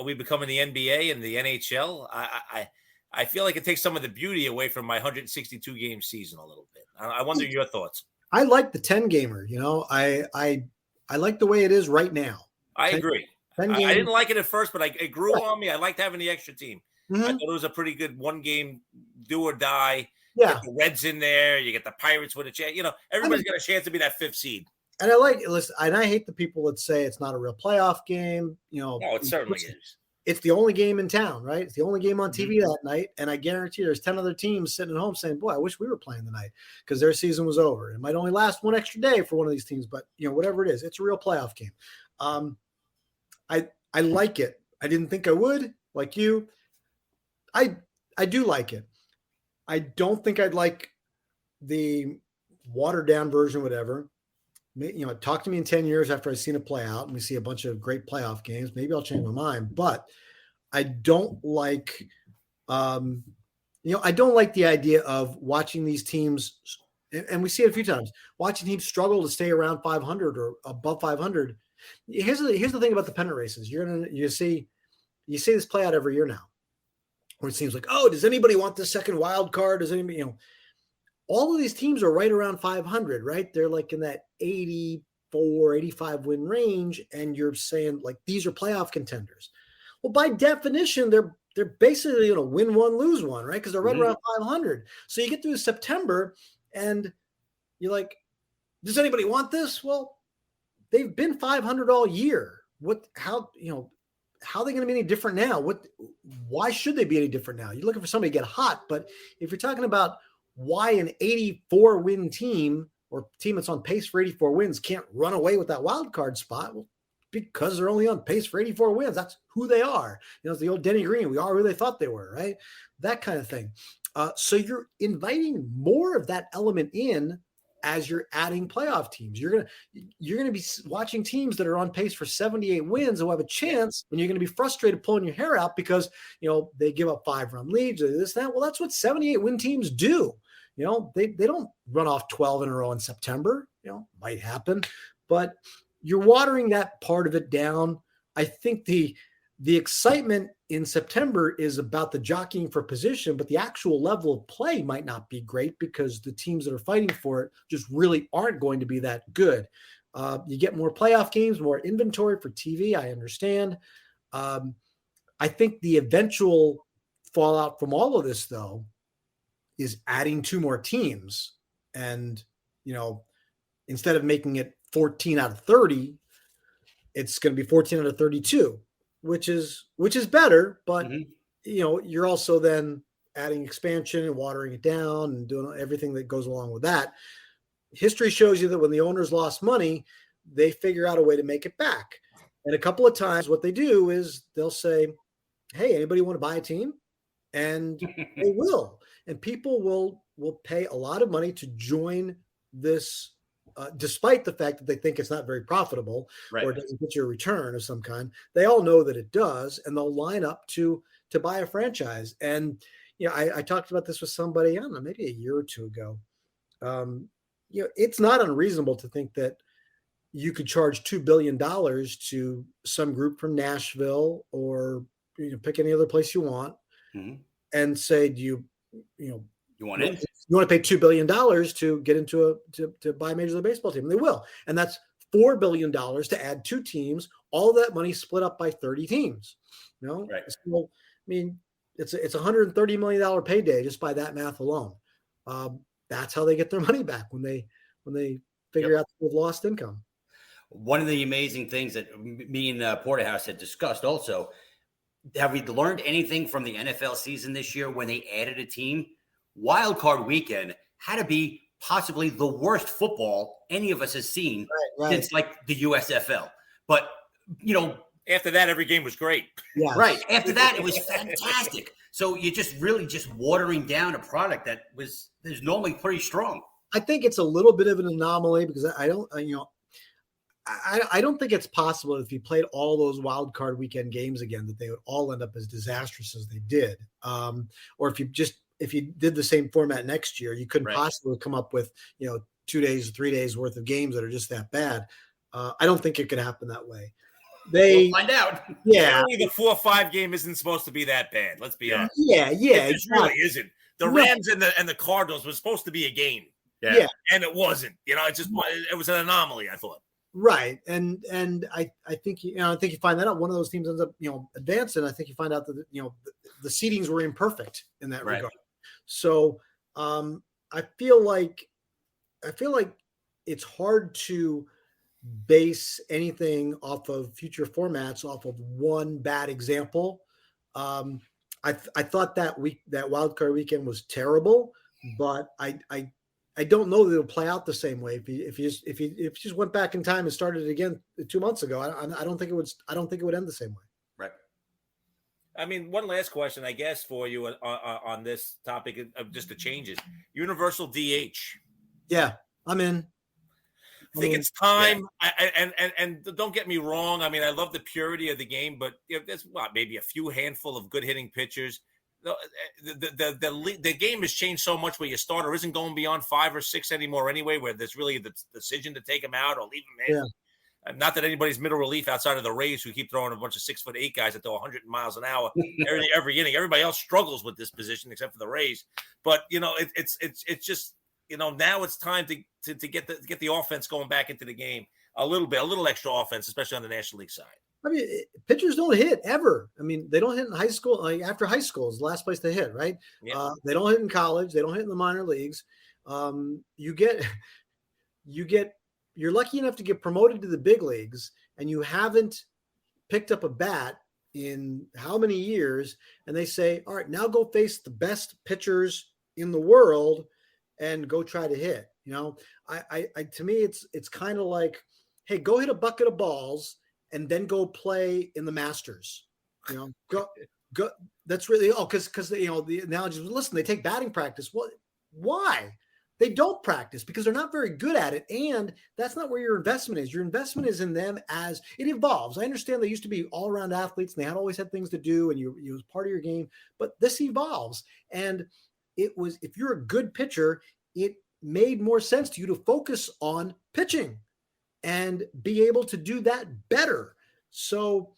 are we becoming the NBA and the NHL? I feel like it takes some of the beauty away from my 162 game season a little bit. I wonder your thoughts. I like the 10 gamer. I like the way it is right now. I agree. 10 I games. didn't like it at first, but it grew on me. I liked having the extra team. I thought it was a pretty good one game do or die. Yeah. Get the Reds in there. You get the Pirates with a chance. Everybody's got a chance to be that fifth seed. And I hate the people that say it's not a real playoff game. No, it certainly is. It's the only game in town, right? It's the only game on TV that night. And I guarantee there's 10 other teams sitting at home saying, boy, I wish we were playing tonight because their season was over. It might only last one extra day for one of these teams, but whatever it is, it's a real playoff game. I like it. I didn't think I would, like you. I do like it. I don't think I'd like the watered down version, whatever. Talk to me in 10 years after I've seen it play out and we see a bunch of great playoff games. Maybe I'll change my mind, but I don't like, I don't like the idea of watching these teams, and we see it a few times, watching teams struggle to stay around 500 or above 500. Here's the thing about the pennant races. You see this play out every year now, where it seems like, oh, does anybody want the second wild card? Does anybody, all of these teams are right around 500, right? They're like in that 84, 85 win range. And you're saying like, these are playoff contenders. Well, by definition, they're basically going to win one, lose one, right? Because they're right around 500. So you get through September and you're like, does anybody want this? Well, they've been 500 all year. How are they going to be any different now? Why should they be any different now? You're looking for somebody to get hot, but if you're talking about why an 84 win team or team that's on pace for 84 wins can't run away with that wild card spot, well, because they're only on pace for 84 wins. That's who they are. It's the old Denny Green. We are who they thought they were, right? That kind of thing. So you're inviting more of that element in as you're adding playoff teams. You're going to be watching teams that are on pace for 78 wins who have a chance, and you're going to be frustrated pulling your hair out because, they give up 5-run leads or this, that. Well, that's what 78 win teams do. They don't run off 12 in a row in September, might happen, but you're watering that part of it down. I think the excitement in September is about the jockeying for position, but the actual level of play might not be great because the teams that are fighting for it just really aren't going to be that good. You get more playoff games, more inventory for TV. I understand. I think the eventual fallout from all of this, though, is adding 2 more teams. And, instead of making it 14 out of 30, it's going to be 14 out of 32. Which is better, but you're also then adding expansion and watering it down and doing everything that goes along with that. History shows you that when the owners lost money, they figure out a way to make it back. And a couple of times what they do is they'll say, hey, anybody want to buy a team? And they will. And people will pay a lot of money to join this, despite the fact that they think it's not very profitable, right, or it doesn't get you a return of some kind. They all know that it does, and they'll line up to buy a franchise. And I talked about this with somebody, I don't know, maybe a year or two ago. It's not unreasonable to think that you could charge $2 billion to some group from Nashville or pick any other place you want, and say, do you want it? You want to pay $2 billion to get into to buy a Major League Baseball team. And they will. And that's $4 billion to add 2 teams, all that money split up by 30 teams. Right. So, it's a $130 million payday just by that math alone. That's how they get their money back when they figure out they've lost income. One of the amazing things that me and Porterhouse had discussed also, have we learned anything from the NFL season this year when they added a team? Wild card weekend had to be possibly the worst football any of us has seen since like the USFL. But, after that, every game was great. Yeah. Right. After that, it was fantastic. So you're just really just watering down a product that is normally pretty strong. I think it's a little bit of an anomaly because I don't think it's possible if you played all those wild card weekend games again, that they would all end up as disastrous as they did. Or if you did the same format next year, you couldn't possibly come up with, 2 days, 3 days worth of games that are just that bad. I don't think it could happen that way. They We'll find out. yeah. Only the 4-5 game isn't supposed to be that bad. Let's be honest. Yeah. It just really isn't. The No. Rams and the Cardinals was supposed to be a game. Yeah. And it wasn't. It was an anomaly, I thought. Right. And I think I think you find that out. One of those teams ends up, advancing. I think you find out that the seedings were imperfect in that regard. So I feel like it's hard to base anything off of future formats off of one bad example. I thought that wild card weekend was terrible, but I don't know that it'll play out the same way. If you just went back in time and started it again 2 months ago, I don't think it would end the same way. Right. I mean, one last question, I guess, for you on this topic of just the changes. Universal DH. Yeah, I'm in. I think it's time. Yeah. And don't get me wrong. I mean, I love the purity of the game, but there's maybe a few handful of good hitting pitchers. The game has changed so much where your starter isn't going beyond 5 or 6 anymore anyway, where there's really the decision to take him out or leave him in. Yeah. Not that anybody's middle relief outside of the Rays who keep throwing a bunch of 6'8" guys that throw 100 miles an hour every inning. Everybody else struggles with this position except for the Rays. But it's just now it's time to get the offense going back into the game a little extra offense, especially on the National League side. I mean, pitchers don't hit ever. I mean, they don't hit in high school. Like after high school is the last place they hit, right? Yeah. They don't hit in college. They don't hit in the minor leagues. You're lucky enough to get promoted to the big leagues, and you haven't picked up a bat in how many years? And they say, all right, now go face the best pitchers in the world and go try to hit. To me, it's kind of like, hey, go hit a bucket of balls and then go play in the Masters. Go. That's really because the analogy was, listen, they take batting practice. Well, why? They don't practice because they're not very good at it, and that's not where your investment is. Your investment is in them as it evolves. I understand they used to be all-around athletes, and they had always had things to do, and it was part of your game. But this evolves, and if you're a good pitcher, it made more sense to you to focus on pitching and be able to do that better. So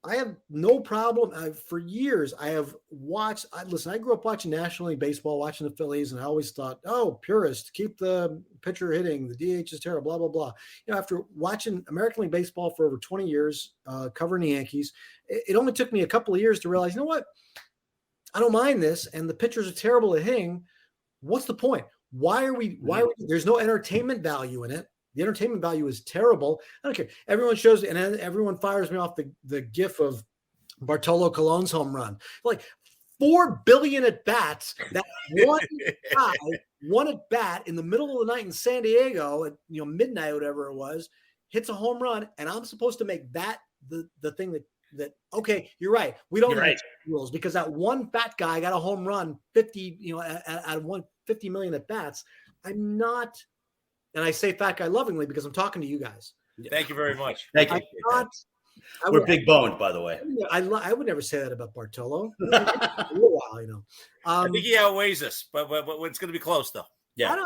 I have no problem. For years, I have watched. I grew up watching National League Baseball, watching the Phillies, and I always thought, oh, purist, keep the pitcher hitting. The DH is terrible, blah, blah, blah. After watching American League Baseball for over 20 years, covering the Yankees, it only took me a couple of years to realize, you know what? I don't mind this, and the pitchers are terrible at hitting. What's the point? Why are we there's no entertainment value in it. The entertainment value is terrible. I don't care. Everyone shows, and everyone fires me off the gif of Bartolo Colon's home run. Like 4 billion at bats. That one guy, one at bat in the middle of the night in San Diego at midnight, whatever it was, hits a home run, and I'm supposed to make that the thing that okay, you're right. We don't know rules because that one fat guy got a home run 50 out of 150 million at bats. I'm not. And I say fat guy lovingly because I'm talking to you guys. Thank you very much. Thank you. We're big boned, by the way. I would never say that about Bartolo. A little while, I think he outweighs us, but it's going to be close, though. Yeah.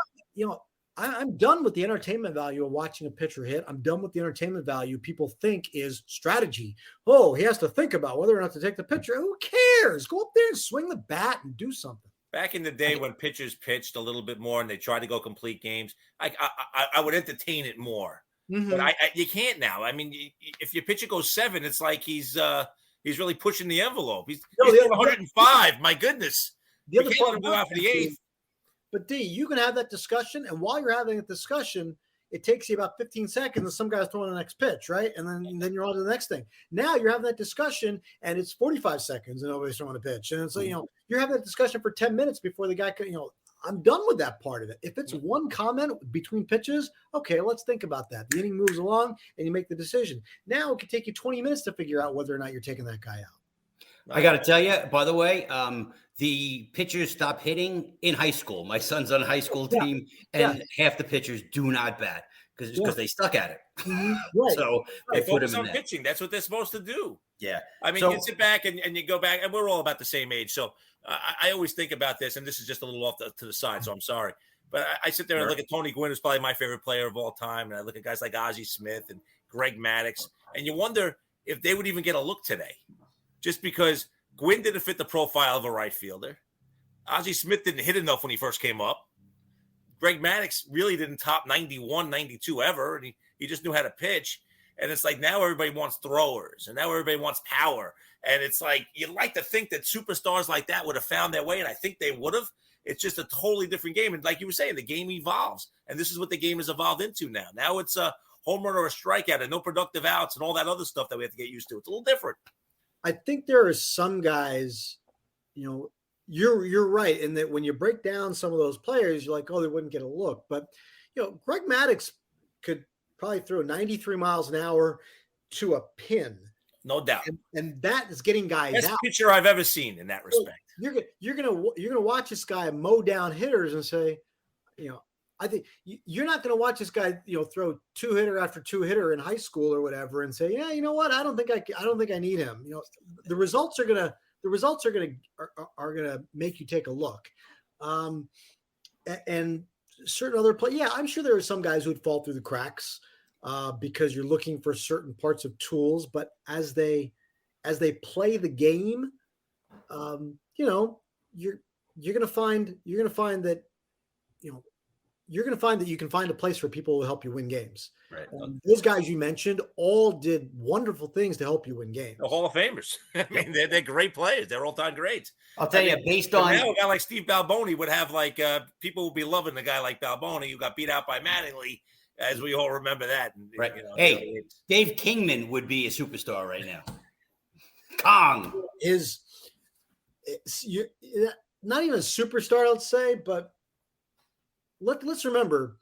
I'm done with the entertainment value of watching a pitcher hit. I'm done with the entertainment value people think is strategy. Oh, he has to think about whether or not to take the pitcher. Who cares? Go up there and swing the bat and do something. Back in the day when pitchers pitched a little bit more and they tried to go complete games, I would entertain it more. Mm-hmm. But you can't now. I mean, if your pitcher goes 7, it's like he's really pushing the envelope. He's 105. My goodness. The other part go out for the 8th. But D, you can have that discussion, and while you're having a discussion, it takes you about 15 seconds and some guy's throwing the next pitch, right? And then you're on to the next thing. Now you're having that discussion and it's 45 seconds and nobody's throwing a pitch. And so, you're having that discussion for 10 minutes before the guy can, I'm done with that part of it. If it's one comment between pitches, okay, let's think about that. The inning moves along and you make the decision. Now it could take you 20 minutes to figure out whether or not you're taking that guy out. I got to tell you, by the way, the pitchers stop hitting in high school. My son's on a high school team, and half the pitchers do not bat because they stuck at it. Mm-hmm. Right. So they put focus them on pitching. That's what they're supposed to do. Yeah. I mean, you sit back and you go back, and we're all about the same age. So I always think about this, and this is just a little off to the side, so I'm sorry. But I sit there and look at Tony Gwynn, who's probably my favorite player of all time, and I look at guys like Ozzie Smith and Greg Maddux, and you wonder, if they would even get a look today, just because Gwynn didn't fit the profile of a right fielder. Ozzie Smith didn't hit enough when he first came up. Greg Maddux really didn't top 91, 92 ever, and he just knew how to pitch. And it's like now everybody wants throwers, and now everybody wants power. And it's like you'd like to think that superstars like that would have found their way, and I think they would have. It's just a totally different game. And like you were saying, the game evolves, and this is what the game has evolved into now. Now it's a home run or a strikeout and no productive outs and all that other stuff that we have to get used to. It's a little different. I think there are some guys, you're right in that when you break down some of those players, you're like, oh, they wouldn't get a look. But, Greg Maddux could probably throw 93 miles an hour to a pin. No doubt. And that is getting guys Best out. pitcher I've ever seen in that respect. So you're gonna watch this guy mow down hitters and say, I think you're not going to watch this guy, throw two hitter after two hitter in high school or whatever and say, yeah, you know what? I don't think I need him. The results are going to make you take a look. And certain other play. Yeah, I'm sure there are some guys who'd fall through the cracks because you're looking for certain parts of tools, but as they play the game, you're going to find that, you're going to find that you can find a place for people who help you win games. Right. Those guys you mentioned all did wonderful things to help you win games. The Hall of Famers. I mean, they're great players. They're all-time greats. I'll tell you, based on now, a guy like Steve Balboni would have people would be loving the guy like Balboni who got beat out by Mattingly, as we all remember that. And, right. Dave Kingman would be a superstar right now. Kong is not even a superstar, let's say, but let's remember,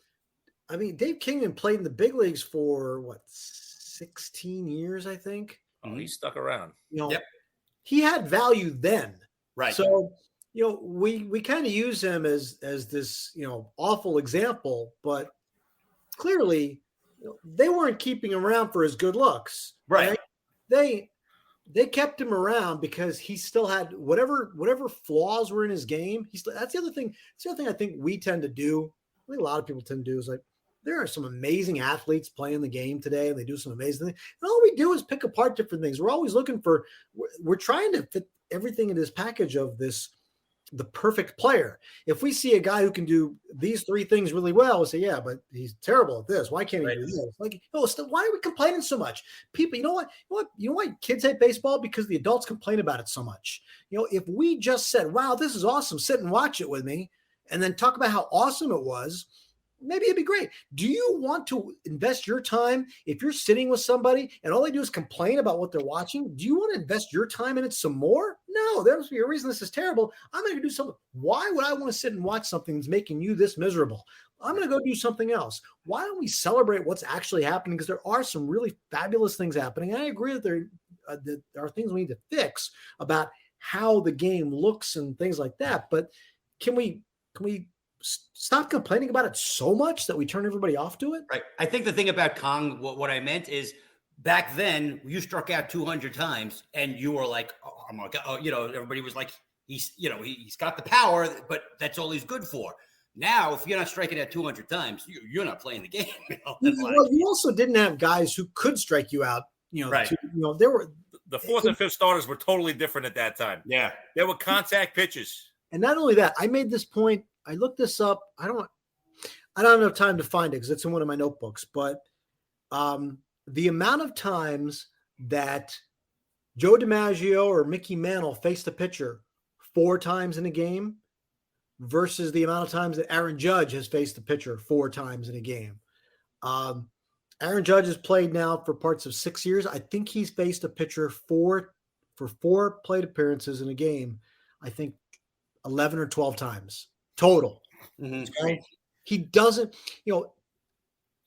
I mean, Dave Kingman played in the big leagues for 16 years, I think. Oh, he stuck around. He had value then. Right. So, we kind of use him as this, awful example, but clearly they weren't keeping him around for his good looks. Right. They kept him around because he still had whatever flaws were in his game. That's the other thing. It's the other thing I think we tend to do. I think a lot of people tend to do is there are some amazing athletes playing the game today, and they do some amazing things. And all we do is pick apart different things. We're always looking we're trying to fit everything in this package of the perfect player. If we see a guy who can do these three things really well, we'll say, yeah, but he's terrible at this. Why can't he do this? Why are we complaining so much? People, you know why kids hate baseball? Because the adults complain about it so much. If we just said, wow, this is awesome, sit and watch it with me, and then talk about how awesome it was, maybe it'd be great. Do you want to invest your time if you're sitting with somebody and all they do is complain about what they're watching? Do you want to invest your time in it some more? No, there must be a reason this is terrible. I'm going to do something. Why would I want to sit and watch something that's making you this miserable? I'm going to go do something else. Why don't we celebrate what's actually happening? Because there are some really fabulous things happening. And I agree that there are things we need to fix about how the game looks and things like that. But can we stop complaining about it so much that we turn everybody off to it? Right. I think the thing about Kong, what I meant is back then you struck out 200 times and you were like, oh my God, everybody was like, he's got the power, but that's all he's good for. Now, if you're not striking out 200 times, you're not playing the game. Well, you also didn't have guys who could strike you out. Right. There were the fourth and fifth starters were totally different at that time. Yeah. They were contact pitches. And not only that, I made this point. I looked this up. I don't have enough time to find it because it's in one of my notebooks. But the amount of times that Joe DiMaggio or Mickey Mantle faced a pitcher 4 times in a game versus the amount of times that Aaron Judge has faced a pitcher 4 times in a game. Aaron Judge has played now for parts of 6 years. I think he's faced a pitcher for 4 plate appearances in a game. I think 11 or 12 times total. Mm-hmm. Okay? He doesn't, you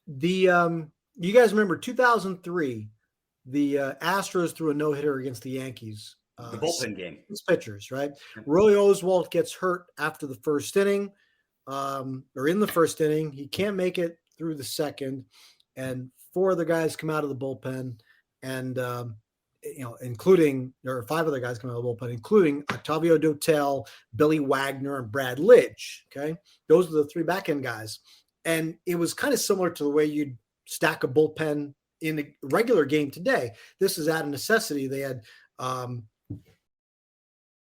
guys remember 2003, the Astros threw a no-hitter against the Yankees. The bullpen game. 6 pitchers, right? Roy Oswalt gets hurt after the first inning, or in the first inning. He can't make it through the second, and 4 other guys come out of the bullpen, and 5 other guys come out of the bullpen, including Octavio Dotel, Billy Wagner, and Brad Lidge. Okay, those are the 3 back end guys, and it was kind of similar to the way you'd stack a bullpen in the regular game today. This is out of necessity. They had